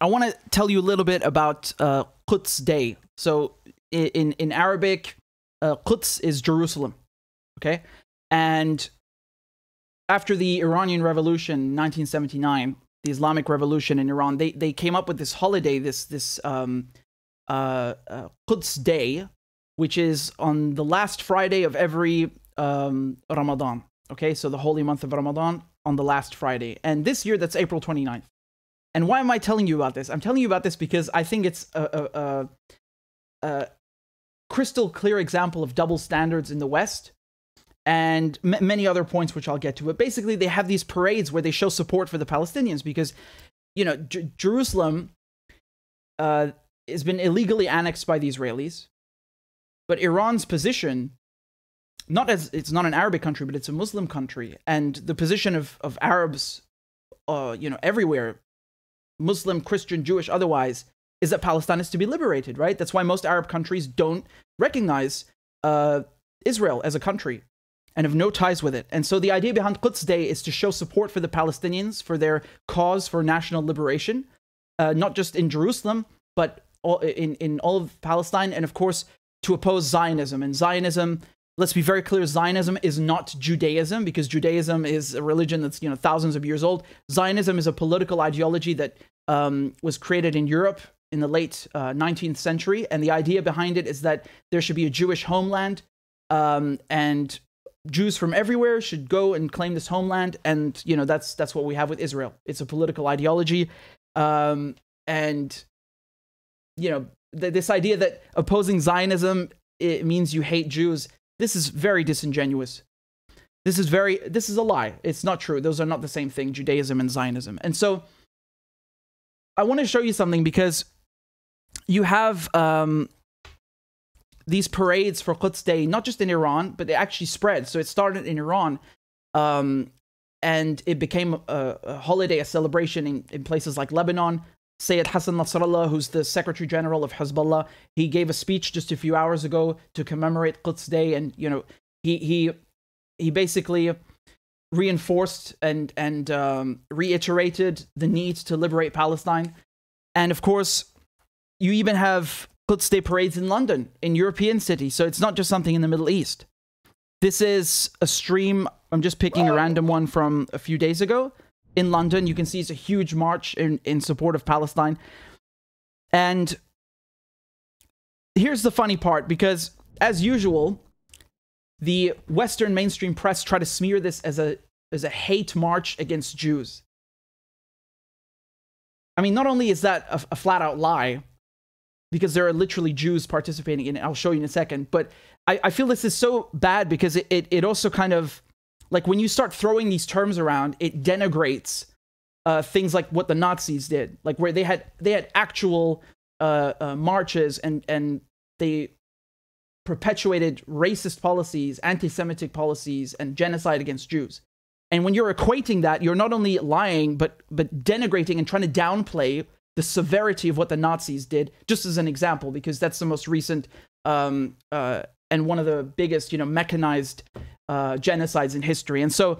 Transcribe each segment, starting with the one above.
I want to tell you a little bit about Quds Day. So in Arabic, Quds is Jerusalem, okay? And after the Iranian Revolution, 1979, the Islamic Revolution in Iran, they came up with this holiday, this Quds Day, which is on the last Friday of every Ramadan, okay? So the holy month of Ramadan on the last Friday. And this year, that's April 29th. And why am I telling you about this? I'm telling you about this because I think it's a crystal clear example of double standards in the West, and many other points which I'll get to. But basically, they have these parades where they show support for the Palestinians because, you know, Jerusalem has been illegally annexed by the Israelis. But Iran's position, it's not an Arabic country, but it's a Muslim country. And the position of Arabs, you know, everywhere, Muslim, Christian, Jewish, otherwise, is that Palestine is to be liberated, right? That's why most Arab countries don't recognize Israel as a country and have no ties with it. And so the idea behind Quds Day is to show support for the Palestinians, for their cause for national liberation, not just in Jerusalem, but in all of Palestine, and of course, to oppose Zionism. And Zionism, let's be very clear, Zionism is not Judaism, because Judaism is a religion that's, you know, thousands of years old. Zionism is a political ideology that was created in Europe in the late 19th century, and the idea behind it is that there should be a Jewish homeland, and Jews from everywhere should go and claim this homeland, and, you know, that's what we have with Israel. It's a political ideology, and, you know, this idea that opposing Zionism, it means you hate Jews, this is very disingenuous. This is a lie. It's not true. Those are not the same thing, Judaism and Zionism. And so I want to show you something, because you have these parades for Quds Day, not just in Iran, but they actually spread. So it started in Iran, and it became a holiday, a celebration in places like Lebanon. Sayyid Hassan Nasrallah, who's the Secretary General of Hezbollah, he gave a speech just a few hours ago to commemorate Quds Day, and, you know, he basically reinforced and reiterated the need to liberate Palestine. And of course, you even have Quds Day parades in London, in European cities, so it's not just something in the Middle East. This is a stream, I'm just picking a random one from a few days ago. In London, you can see it's a huge march in support of Palestine. And here's the funny part, because as usual, the Western mainstream press try to smear this as a hate march against Jews. I mean, not only is that a flat-out lie, because there are literally Jews participating in it, I'll show you in a second, but I feel this is so bad because it also kind of, like, when you start throwing these terms around, it denigrates things like what the Nazis did, like where they had actual marches and they perpetuated racist policies, anti-Semitic policies, and genocide against Jews. And when you're equating that, you're not only lying, but denigrating and trying to downplay the severity of what the Nazis did, just as an example, because that's the most recent and one of the biggest, you know, mechanized genocides in history. And so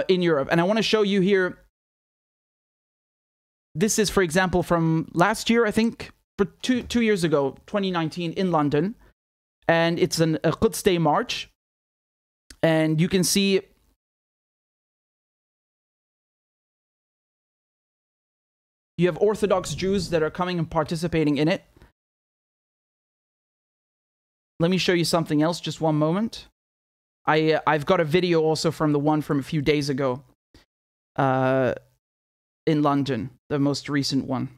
in Europe, and I want to show you here, this is, for example, from last year, I think, for two years ago, 2019, in London, and it's a Quds Day march, and you can see you have Orthodox Jews that are coming and participating in it. Let me show you something else, just one moment. I've got a video also from the one from a few days ago in London, the most recent one.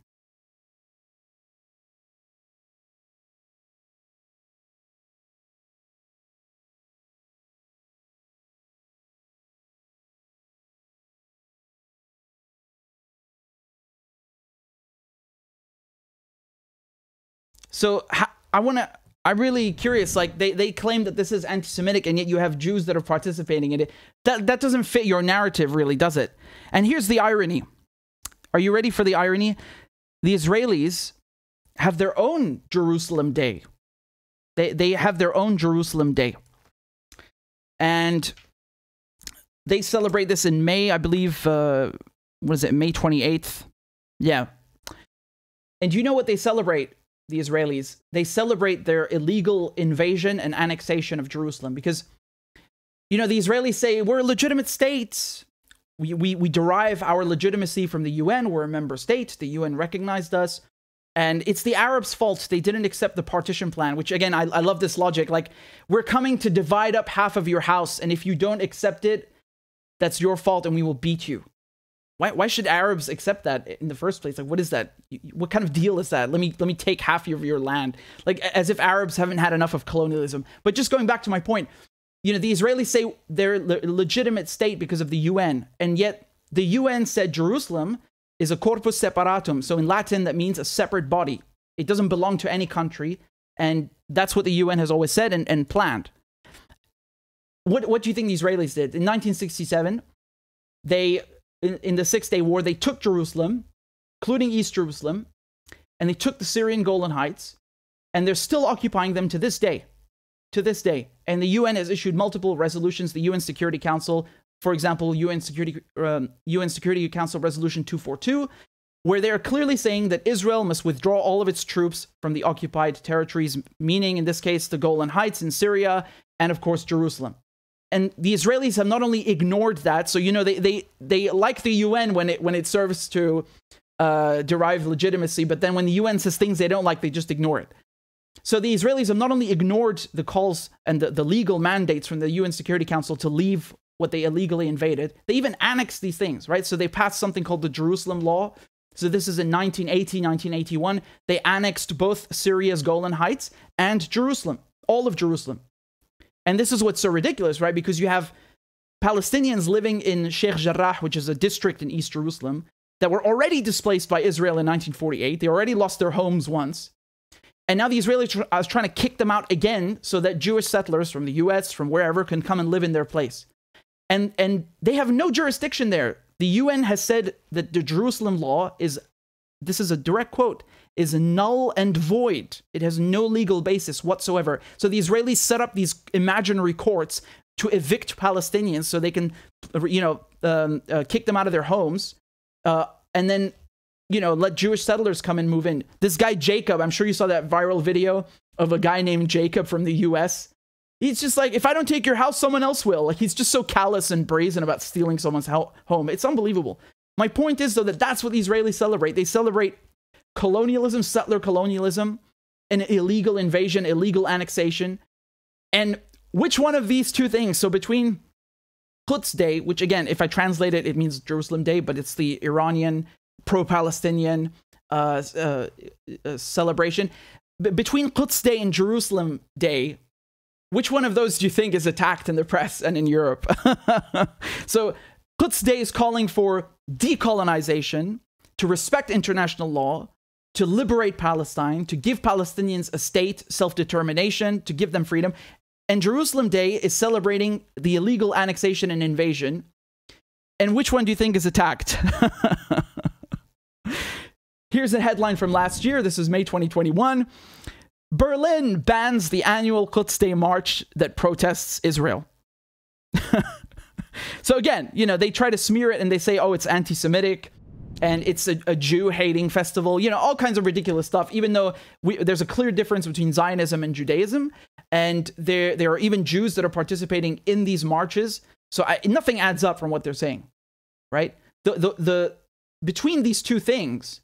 So I'm really curious, like, they claim that this is anti-Semitic, and yet you have Jews that are participating in it. That doesn't fit your narrative, really, does it? And here's the irony. Are you ready for the irony? The Israelis have their own Jerusalem Day. They have their own Jerusalem Day. And they celebrate this in May, I believe, what is it, May 28th? Yeah. And do you know what they celebrate, the Israelis? They celebrate their illegal invasion and annexation of Jerusalem because, you know, the Israelis say, we're a legitimate state. We derive our legitimacy from the UN. We're a member state. The UN recognized us. And it's the Arabs' fault. They didn't accept the partition plan, which, again, I love this logic. Like, we're coming to divide up half of your house, and if you don't accept it, that's your fault, and we will beat you. Why should Arabs accept that in the first place? Like, what is that? What kind of deal is that? Let me take half of your land. Like, as if Arabs haven't had enough of colonialism. But just going back to my point, you know, the Israelis say they're a legitimate state because of the UN, and yet the UN said Jerusalem is a corpus separatum. So in Latin, that means a separate body. It doesn't belong to any country. And that's what the UN has always said and planned. What do you think the Israelis did? In 1967, in the Six-Day War, they took Jerusalem, including East Jerusalem, and they took the Syrian Golan Heights, and they're still occupying them to this day. To this day. And the UN has issued multiple resolutions, the UN Security Council, for example, UN Security Council Resolution 242, where they are clearly saying that Israel must withdraw all of its troops from the occupied territories, meaning, in this case, the Golan Heights in Syria, and, of course, Jerusalem. And the Israelis have not only ignored that, so, you know, they like the UN when it serves to derive legitimacy, but then when the UN says things they don't like, they just ignore it. So the Israelis have not only ignored the calls and the legal mandates from the UN Security Council to leave what they illegally invaded, they even annexed these things, right? So they passed something called the Jerusalem Law. So this is in 1980, 1981. They annexed both Syria's Golan Heights and Jerusalem, all of Jerusalem. And this is what's so ridiculous, right? Because you have Palestinians living in Sheikh Jarrah, which is a district in East Jerusalem, that were already displaced by Israel in 1948. They already lost their homes once. And now the Israelis are trying to kick them out again so that Jewish settlers from the US, from wherever, can come and live in their place. And they have no jurisdiction there. The UN has said that the Jerusalem Law is, this is a direct quote, is null and void. It has no legal basis whatsoever. So the Israelis set up these imaginary courts to evict Palestinians so they can, you know, kick them out of their homes, and then, you know, let Jewish settlers come and move in. This guy, Jacob, I'm sure you saw that viral video of a guy named Jacob from the US. He's just like, if I don't take your house, someone else will. Like, he's just so callous and brazen about stealing someone's home. It's unbelievable. My point is, though, that that's what the Israelis celebrate. They celebrate colonialism, settler colonialism, an illegal invasion, illegal annexation. And which one of these two things? So between Quds Day, which, again, if I translate it, it means Jerusalem Day, but it's the Iranian pro-Palestinian celebration. Between Quds Day and Jerusalem Day, which one of those do you think is attacked in the press and in Europe? So Quds Day is calling for decolonization, to respect international law, to liberate Palestine, to give Palestinians a state, self-determination, to give them freedom. And Jerusalem Day is celebrating the illegal annexation and invasion. And which one do you think is attacked? Here's a headline from last year. This is May 2021. Berlin bans the annual Quds Day march that protests Israel. So again, you know, they try to smear it and they say, oh, it's anti-Semitic and it's a Jew-hating festival, you know, all kinds of ridiculous stuff, even though there's a clear difference between Zionism and Judaism. And there are even Jews that are participating in these marches. So nothing adds up from what they're saying, right? Between these two things,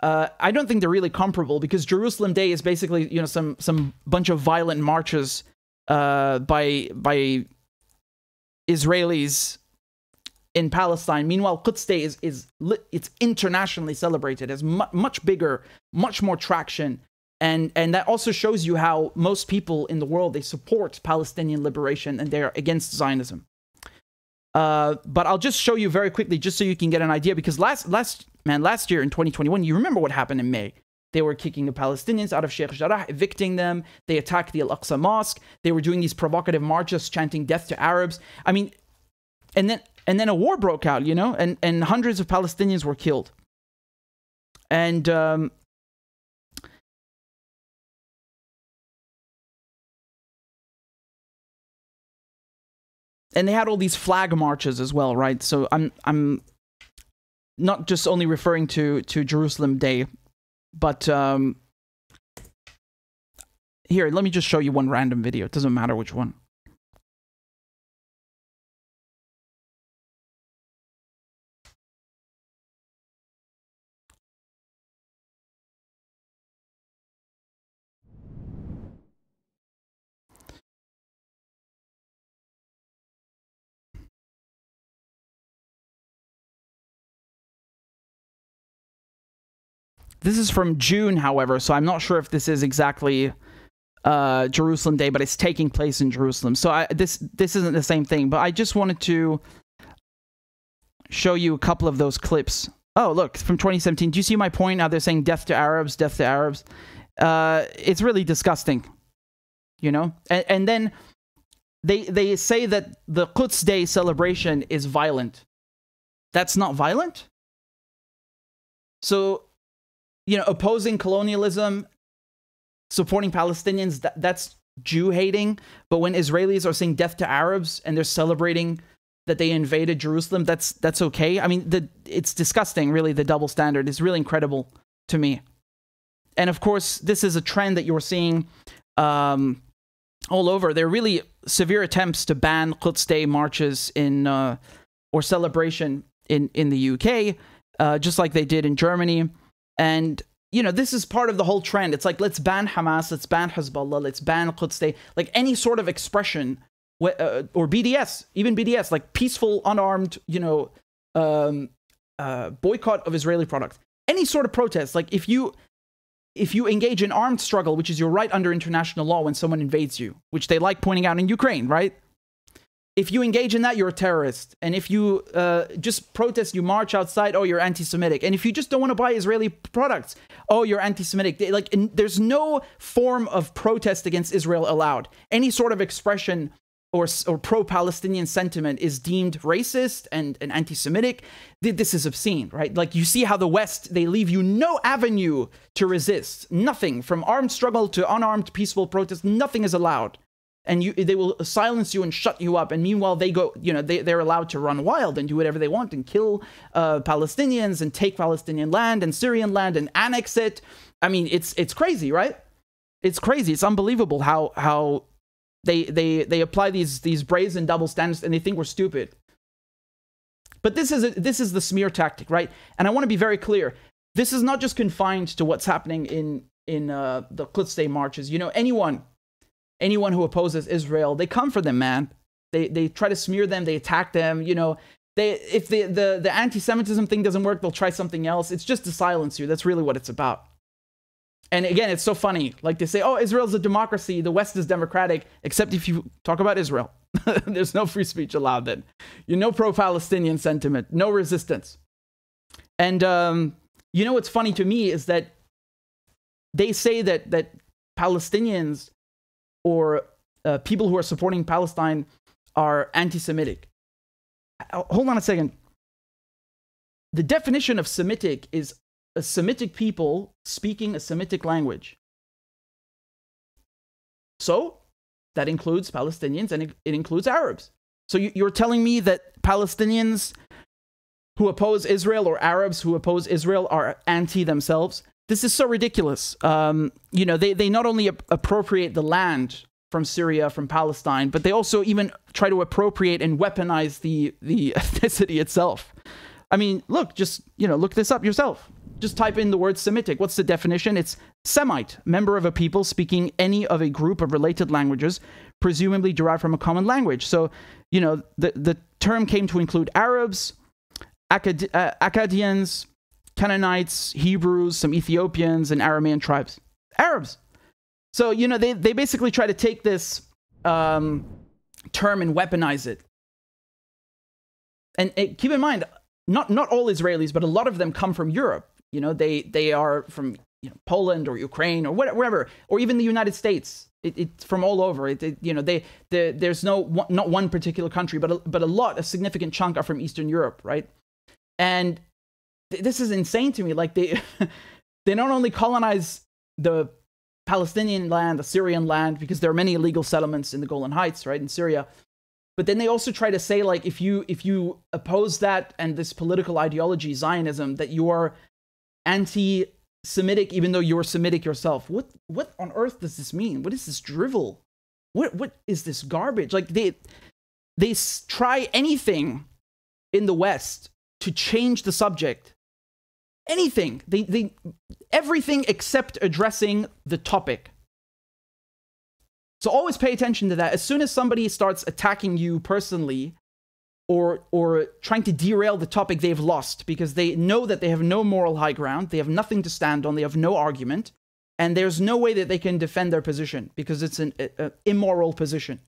I don't think they're really comparable, because Jerusalem Day is basically, you know, some bunch of violent marches by Israelis in Palestine. Meanwhile, Quds Day it's internationally celebrated, has much bigger, much more traction, and that also shows you how most people in the world, they support Palestinian liberation and they're against Zionism. But I'll just show you very quickly, just so you can get an idea, because last year in 2021, you remember what happened in May. They were kicking the Palestinians out of Sheikh Jarrah, evicting them. They attacked the Al-Aqsa Mosque. They were doing these provocative marches, chanting death to Arabs. I mean, and then a war broke out, you know, and hundreds of Palestinians were killed. And they had all these flag marches as well, right? So I'm not just only referring to Jerusalem Day. But here, let me just show you one random video. It doesn't matter which one. This is from June, however, so I'm not sure if this is exactly Jerusalem Day, but it's taking place in Jerusalem. So this isn't the same thing, but I just wanted to show you a couple of those clips. Oh, look, from 2017. Do you see my point? How they're saying death to Arabs, death to Arabs? It's really disgusting, you know? And then they say that the Quds Day celebration is violent. That's not violent? So, you know, opposing colonialism, supporting Palestinians, that's Jew-hating. But when Israelis are saying death to Arabs and they're celebrating that they invaded Jerusalem, that's okay. I mean, it's disgusting, really, the double standard. It's really incredible to me. And of course, this is a trend that you're seeing all over. There are really severe attempts to ban Quds Day marches or celebration in the UK, just like they did in Germany. And, you know, this is part of the whole trend. It's like, let's ban Hamas, let's ban Hezbollah, let's ban Quds Day. Like any sort of expression, or BDS, even BDS, like peaceful, unarmed, you know, boycott of Israeli products. Any sort of protest, like if you engage in armed struggle, which is your right under international law when someone invades you, which they like pointing out in Ukraine, right? If you engage in that, you're a terrorist. And if you just protest, you march outside, oh, you're anti-Semitic. And if you just don't want to buy Israeli products, oh, you're anti-Semitic. Like, there's no form of protest against Israel allowed. Any sort of expression or pro-Palestinian sentiment is deemed racist and anti-Semitic. This is obscene, right? Like, you see how the West, they leave you no avenue to resist. Nothing. From armed struggle to unarmed peaceful protest, nothing is allowed. And they will silence you and shut you up. And meanwhile, they go, you know, they're allowed to run wild and do whatever they want and kill Palestinians and take Palestinian land and Syrian land and annex it. I mean, it's crazy, right? It's crazy. It's unbelievable how they apply these brazen double standards and they think we're stupid. But this is the smear tactic, right? And I want to be very clear. This is not just confined to what's happening in the Quds Day marches. You know, anyone who opposes Israel, they come for them, man. They try to smear them, they attack them, you know. If the anti-Semitism thing doesn't work, they'll try something else. It's just to silence you. That's really what it's about. And again, it's so funny. Like they say, oh, Israel's a democracy, the West is democratic, except if you talk about Israel. There's no free speech allowed then. You know, pro-Palestinian sentiment, no resistance. And you know what's funny to me is that they say that Palestinians or people who are supporting Palestine are anti-Semitic. Hold on a second. The definition of Semitic is a Semitic people speaking a Semitic language. So that includes Palestinians and it includes Arabs. So you're telling me that Palestinians who oppose Israel or Arabs who oppose Israel are anti themselves? This is so ridiculous. You know, they not only appropriate the land from Syria, from Palestine, but they also even try to appropriate and weaponize the ethnicity itself. I mean, look, just, you know, look this up yourself. Just type in the word Semitic. What's the definition? It's Semite, member of a people speaking any of a group of related languages, presumably derived from a common language. So, you know, the term came to include Arabs, Akkadians, Canaanites, Hebrews, some Ethiopians, and Aramean tribes. Arabs. So, you know, they basically try to take this term and weaponize it. And keep in mind, not all Israelis, but a lot of them come from Europe. You know, they are from, you know, Poland or Ukraine or wherever, or even the United States. It's from all over. You know, there's not one particular country, but a significant chunk are from Eastern Europe, right? And this is insane to me. Like they not only colonize the Palestinian land, the Syrian land, because there are many illegal settlements in the Golan Heights, right, in Syria. But then they also try to say, like, if you oppose that and this political ideology, Zionism, that you are anti Semitic even though you're Semitic yourself. What on earth does this mean? What is this drivel? What is this garbage? Like they try anything in the West to change the subject. Anything. They everything except addressing the topic. So always pay attention to that. As soon as somebody starts attacking you personally or trying to derail the topic, they've lost, because they know that they have no moral high ground. They have nothing to stand on. They have no argument. And there's no way that they can defend their position, because it's an immoral position.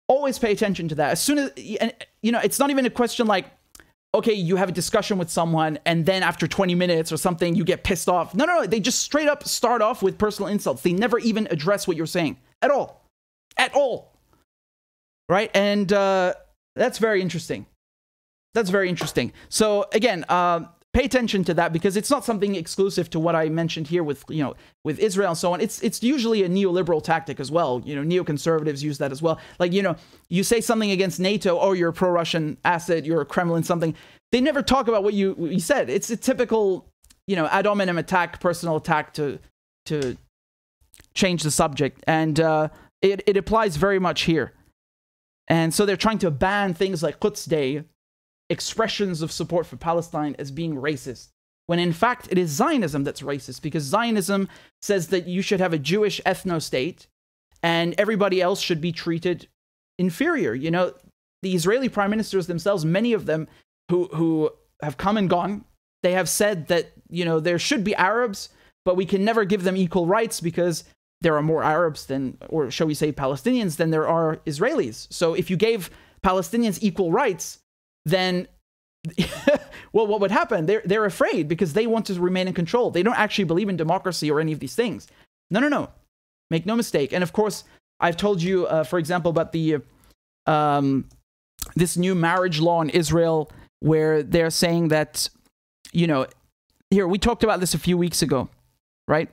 Always pay attention to that. As soon as, you know, it's not even a question like, okay, you have a discussion with someone and then after 20 minutes or something, you get pissed off. No. They just straight up start off with personal insults. They never even address what you're saying at all. At all. Right? And that's very interesting. That's very interesting. So again, pay attention to that, because it's not something exclusive to what I mentioned here with, you know, with Israel and so on. It's usually a neoliberal tactic as well. You know, neoconservatives use that as well. Like, you know, you say something against NATO, oh, you're a pro-Russian asset, you're a Kremlin something. They never talk about what you said. It's a typical, you know, ad hominem attack, personal attack to change the subject. And it applies very much here. And so they're trying to ban things like Quds Day, expressions of support for Palestine, as being racist, when in fact it is Zionism that's racist, because Zionism says that you should have a Jewish ethno-state and everybody else should be treated inferior. You know, the Israeli prime ministers themselves, many of them who have come and gone, they have said that, you know, there should be Arabs, but we can never give them equal rights because there are more Arabs than, or shall we say Palestinians, than there are Israelis. So if you gave Palestinians equal rights, then, well, what would happen? They're afraid, because they want to remain in control. They don't actually believe in democracy or any of these things. No. Make no mistake. And of course, I've told you, for example, about the this new marriage law in Israel, where they're saying that, you know, here, we talked about this a few weeks ago, right?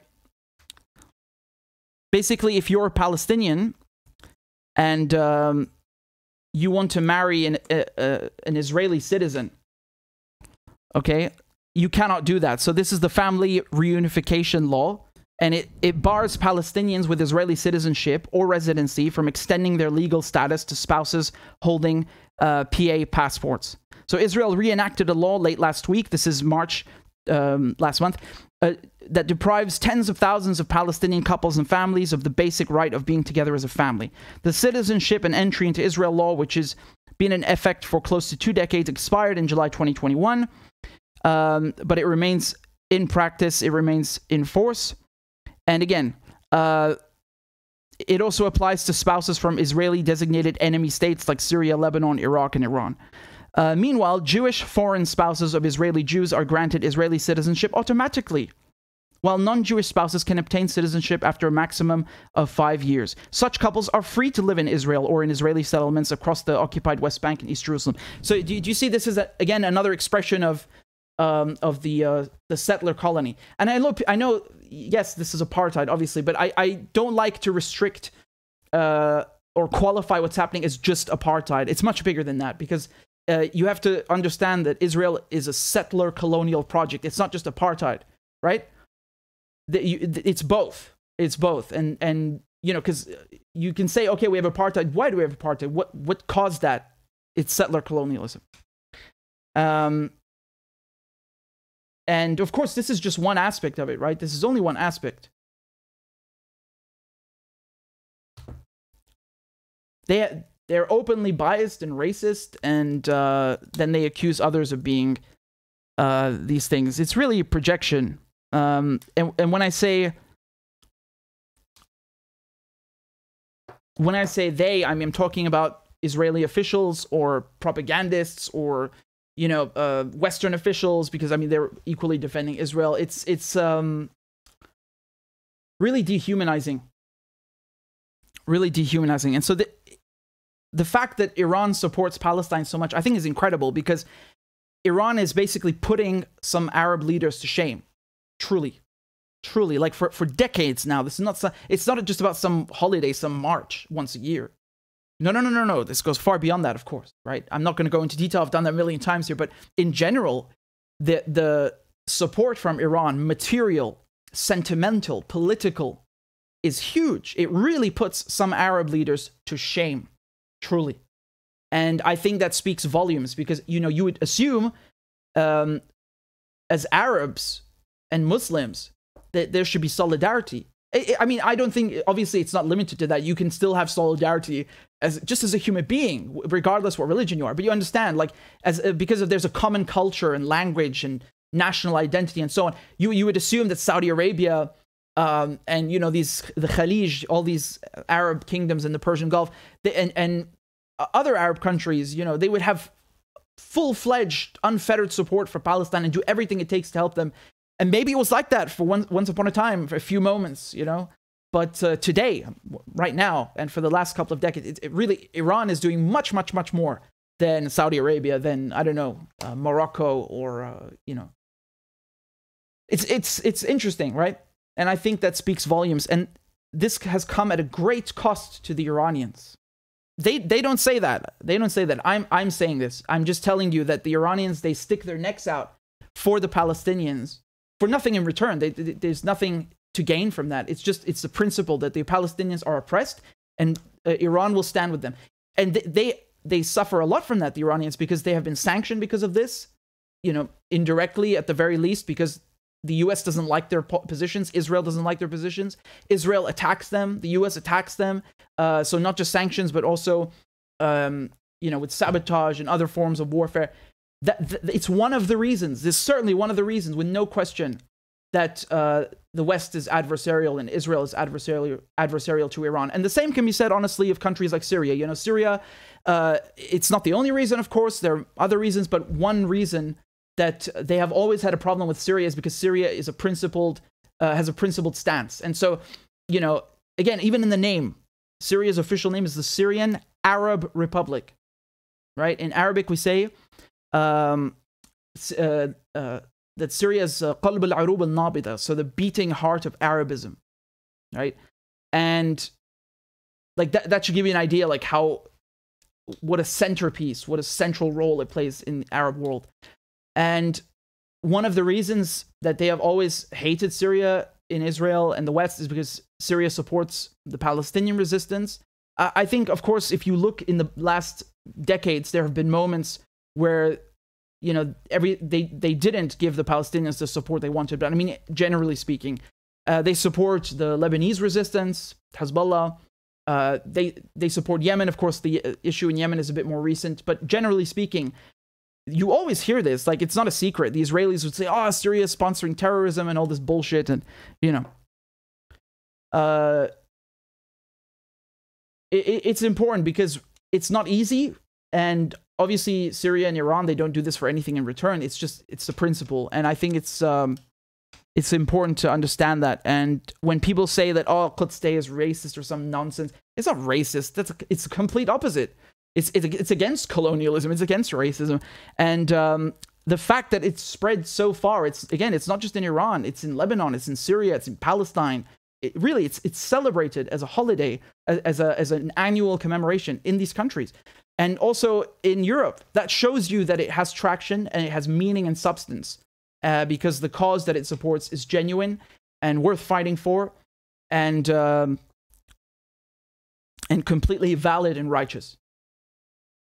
Basically, if you're a Palestinian and you want to marry an Israeli citizen, okay, you cannot do that. So this is the Family Reunification Law, and it bars Palestinians with Israeli citizenship or residency from extending their legal status to spouses holding PA passports. So Israel reenacted a law late last week, this is March last month, that deprives tens of thousands of Palestinian couples and families of the basic right of being together as a family. The citizenship and entry into Israel law, which has been in effect for close to 2 decades, expired in July 2021, but it remains in practice, it remains in force. And again, it also applies to spouses from Israeli designated enemy states like Syria, Lebanon, Iraq, and Iran. Meanwhile, Jewish foreign spouses of Israeli Jews are granted Israeli citizenship automatically, while non-Jewish spouses can obtain citizenship after a maximum of 5 years. Such couples are free to live in Israel or in Israeli settlements across the occupied West Bank and East Jerusalem. So do you see this is, again, another expression of the settler colony? And I know, yes, this is apartheid, obviously, but I don't like to restrict or qualify what's happening as just apartheid. It's much bigger than that, because you have to understand that Israel is a settler colonial project. It's not just apartheid, right? It's both. It's both. And you know, because you can say, okay, we have apartheid. Why do we have apartheid? What caused that? It's settler colonialism. And of course, this is just one aspect of it, right? This is only one aspect. They're openly biased and racist, and then they accuse others of being these things. It's really a projection. And when I say they, I mean, I'm talking about Israeli officials or propagandists or, you know, Western officials, because I mean they're equally defending Israel. It's really dehumanizing. Really dehumanizing. And so the fact that Iran supports Palestine so much, I think, is incredible, because Iran is basically putting some Arab leaders to shame. Truly. Like for decades now. This is not, it's not just about some holiday, some march once a year. No. This goes far beyond that, of course, right? I'm not going to go into detail. I've done that a million times here, but in general, the support from Iran, material, sentimental, political, is huge. It really puts some Arab leaders to shame, truly. And I think that speaks volumes because, you know, you would assume as Arabs and Muslims that there should be solidarity. I mean, I don't think, obviously it's not limited to that. You can still have solidarity just as a human being, regardless what religion you are. But you understand, like, because there's a common culture and language and national identity and so on, you would assume that Saudi Arabia and, you know, the Khalij, all these Arab kingdoms in the Persian Gulf, and other Arab countries, you know, they would have full-fledged, unfettered support for Palestine and do everything it takes to help them. And maybe it was like that for once upon a time, for a few moments, you know. But today, right now, and for the last couple of decades, it really, Iran is doing much, much, much more than Saudi Arabia, than, I don't know, Morocco, or, you know. It's interesting, right? And I think that speaks volumes. And this has come at a great cost to the Iranians. They don't say that. They don't say that. I'm saying this. I'm just telling you that the Iranians, they stick their necks out for the Palestinians for nothing in return. There's nothing to gain from that. It's the principle that the Palestinians are oppressed, and Iran will stand with them. And they suffer a lot from that, the Iranians, because they have been sanctioned because of this, you know, indirectly at the very least, because the US doesn't like their positions. Israel doesn't like their positions. Israel attacks them. The US attacks them. So not just sanctions, but also, you know, with sabotage and other forms of warfare. It's one of the reasons. This is certainly one of the reasons, with no question, that the West is adversarial and Israel is adversarial to Iran. And the same can be said, honestly, of countries like Syria. You know, Syria, it's not the only reason, of course. There are other reasons, but one reason that they have always had a problem with Syria is because Syria is has a principled stance. And so, you know, again, even in the name, Syria's official name is the Syrian Arab Republic, right? In Arabic, we say that Syria is qalb al-urub al-nabida, so the beating heart of Arabism, right? And like that should give you an idea, like what a centerpiece, what a central role it plays in the Arab world. And one of the reasons that they have always hated Syria in Israel and the West is because Syria supports the Palestinian resistance. I think, of course, if you look in the last decades, there have been moments where, you know, they didn't give the Palestinians the support they wanted. But I mean, generally speaking, they support the Lebanese resistance, Hezbollah. They support Yemen. Of course, the issue in Yemen is a bit more recent. But generally speaking, you always hear this, like, it's not a secret. The Israelis would say, oh, Syria is sponsoring terrorism and all this bullshit. And, you know, it's important because it's not easy. And obviously, Syria and Iran, they don't do this for anything in return. It's the principle. And I think it's important to understand that. And when people say that, oh, Quds is racist or some nonsense, it's not racist. It's the complete opposite. It's against colonialism. It's against racism. And the fact that it's spread so far, it's not just in Iran. It's in Lebanon. It's in Syria. It's in Palestine. It's celebrated as a holiday, as an annual commemoration in these countries. And also in Europe. That shows you that it has traction and it has meaning and substance, because the cause that it supports is genuine and worth fighting for, and completely valid and righteous.